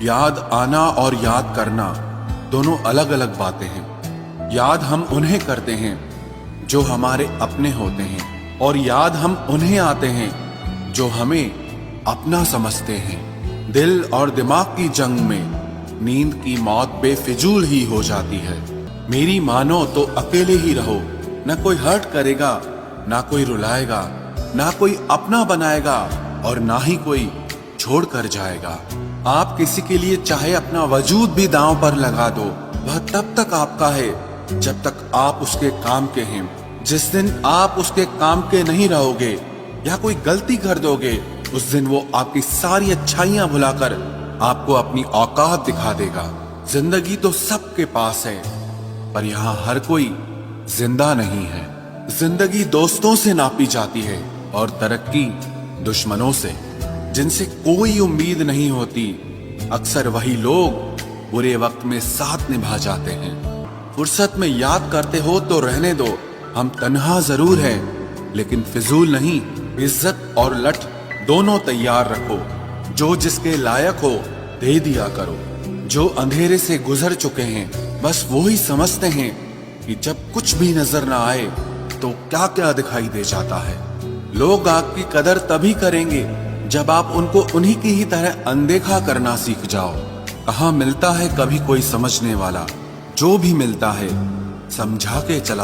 याद आना और याद करना दोनों अलग अलग बातें हैं। याद हम उन्हें करते हैं जो हमारे अपने होते हैं, और याद हम उन्हें आते हैं जो हमें अपना समझते हैं। दिल और दिमाग की जंग में नींद की मौत बेफिजूल ही हो जाती है। मेरी मानो तो अकेले ही रहो, न कोई हर्ट करेगा, ना कोई रुलाएगा, ना कोई अपना बनाएगा, और ना ही कोई छोड़ कर जाएगा। आप किसी के लिए चाहे अपना वजूद भी दांव पर लगा दो, वह तब तक आपका है जब तक आप उसके काम के हैं। जिस दिन आप उसके काम के नहीं रहोगे या कोई गलती कर दोगे, उस दिन वो आपकी सारी अच्छाइयां भुलाकर आपको अपनी औकात दिखा देगा। जिंदगी तो सबके पास है, पर यहाँ हर कोई जिंदा नहीं है। जिंदगी दोस्तों से नापी जाती है और तरक्की दुश्मनों से। जिनसे कोई उम्मीद नहीं होती, अक्सर वही लोग बुरे वक्त में साथ निभा जाते हैं। फुर्सत में याद करते हो तो रहने दो, हम तन्हा जरूर हैं लेकिन फिजूल नहीं। इज्जत और लठ दोनों तैयार रखो, जो जिसके लायक हो दे दिया करो। जो अंधेरे से गुजर चुके हैं बस वो ही समझते हैं कि जब कुछ भी नजर ना आए तो क्या क्या दिखाई दे जाता है। लोग आपकी कदर तभी करेंगे जब आप उनको उन्हीं की ही तरह अनदेखा करना सीख जाओ। कहाँ मिलता है कभी कोई समझने वाला, जो भी मिलता है समझा के चला